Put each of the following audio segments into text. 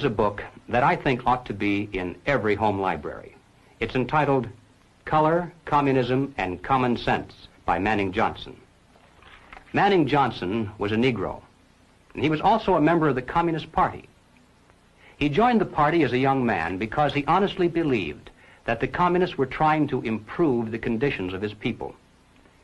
is a book that I think ought to be in every home library. It's entitled Color, Communism, and Common Sense by Manning Johnson. Manning Johnson was a Negro, and he was also a member of the Communist Party. He joined the party as a young man because he honestly believed that the communists were trying to improve the conditions of his people.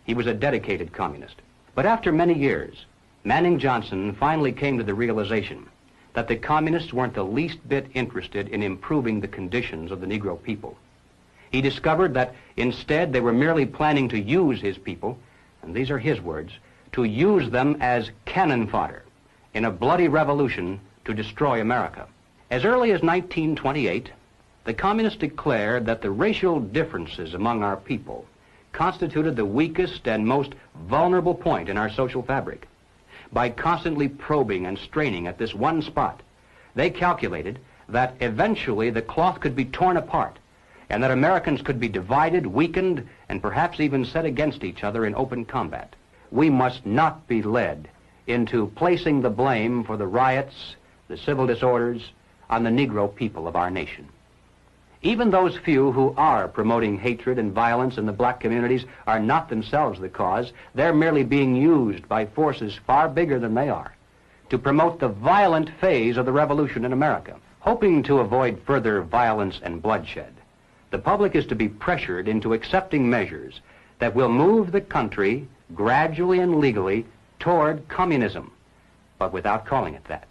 He was a dedicated communist. But after many years, Manning Johnson finally came to the realization that the communists weren't the least bit interested in improving the conditions of the Negro people. He discovered that instead they were merely planning to use his people, and these are his words, to use them as cannon fodder in a bloody revolution to destroy America. As early as 1928, the communists declared that the racial differences among our people constituted the weakest and most vulnerable point in our social fabric. By constantly probing and straining at this one spot, they calculated that eventually the cloth could be torn apart and that Americans could be divided, weakened, and perhaps even set against each other in open combat. We must not be led into placing the blame for the riots, the civil disorders, on the Negro people of our nation. Even those few who are promoting hatred and violence in the black communities are not themselves the cause. They're merely being used by forces far bigger than they are to promote the violent phase of the revolution in America. Hoping to avoid further violence and bloodshed, the public is to be pressured into accepting measures that will move the country gradually and legally toward communism, but without calling it that.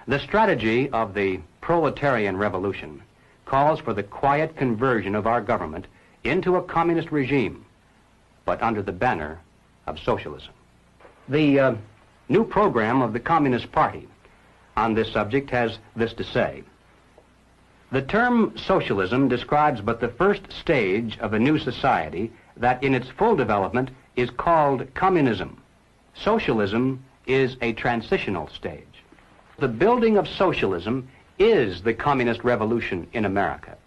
The strategy of the proletarian revolution calls for the quiet conversion of our government into a communist regime, but under the banner of socialism. The new program of the Communist Party on this subject has this to say. The term socialism describes but the first stage of a new society that in its full development is called communism. Socialism is a transitional stage. The building of socialism is the communist revolution in America.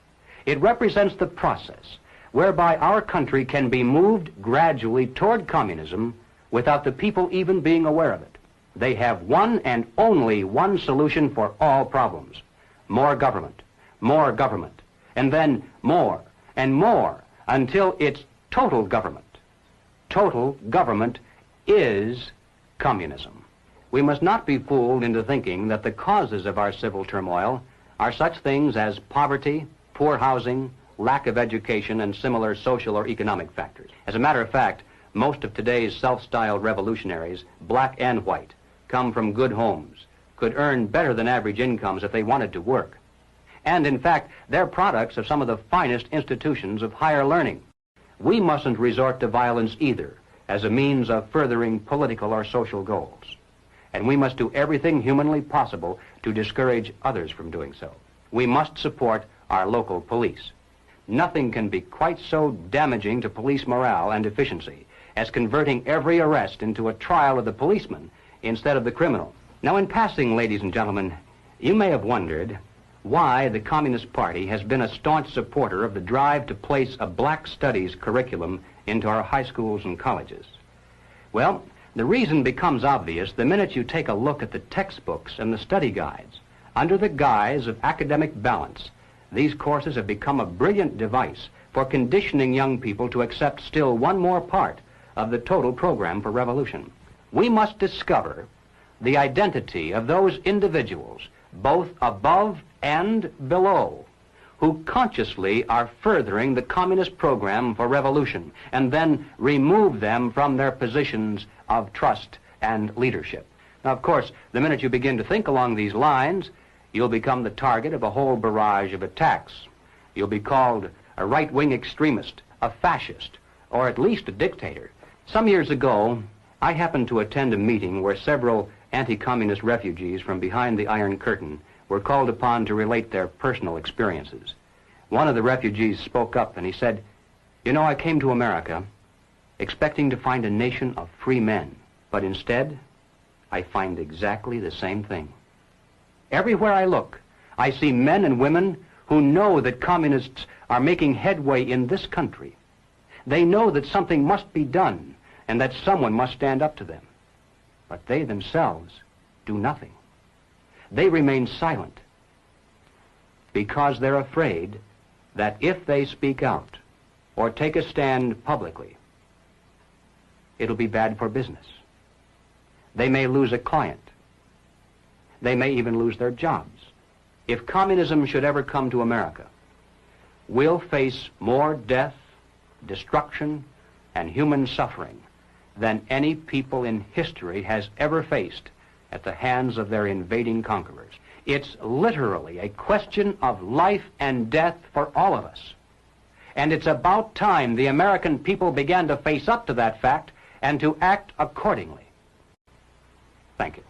It represents the process whereby our country can be moved gradually toward communism without the people even being aware of it. They have one and only one solution for all problems: more government, and then more and more until it's total government. Total government is communism. We must not be fooled into thinking that the causes of our civil turmoil are such things as poverty, poor housing, lack of education, and similar social or economic factors. As a matter of fact, most of today's self-styled revolutionaries, black and white, come from good homes, could earn better than average incomes if they wanted to work. And in fact, they're products of some of the finest institutions of higher learning. We mustn't resort to violence either as a means of furthering political or social goals. And we must do everything humanly possible to discourage others from doing so. We must support our local police. Nothing can be quite so damaging to police morale and efficiency as converting every arrest into a trial of the policeman instead of the criminal. Now, in passing, ladies and gentlemen, you may have wondered why the Communist Party has been a staunch supporter of the drive to place a black studies curriculum into our high schools and colleges. Well, the reason becomes obvious the minute you take a look at the textbooks and the study guides. Under the guise of academic balance, these courses have become a brilliant device for conditioning young people to accept still one more part of the total program for revolution. We must discover the identity of those individuals, both above and below, who consciously are furthering the communist program for revolution, and then remove them from their positions of trust and leadership. Now, of course, the minute you begin to think along these lines, you'll become the target of a whole barrage of attacks. You'll be called a right-wing extremist, a fascist, or at least a dictator. Some years ago, I happened to attend a meeting where several anti-communist refugees from behind the Iron Curtain were called upon to relate their personal experiences. One of the refugees spoke up and he said, "You know, I came to America expecting to find a nation of free men, but instead, I find exactly the same thing. Everywhere I look, I see men and women who know that communists are making headway in this country. They know that something must be done and that someone must stand up to them. But they themselves do nothing. They remain silent because they're afraid that if they speak out or take a stand publicly, it'll be bad for business. They may lose a client. They may even lose their jobs. If communism should ever come to America, we'll face more death, destruction, and human suffering than any people in history has ever faced at the hands of their invading conquerors. It's literally a question of life and death for all of us. And it's about time the American people began to face up to that fact and to act accordingly. Thank you.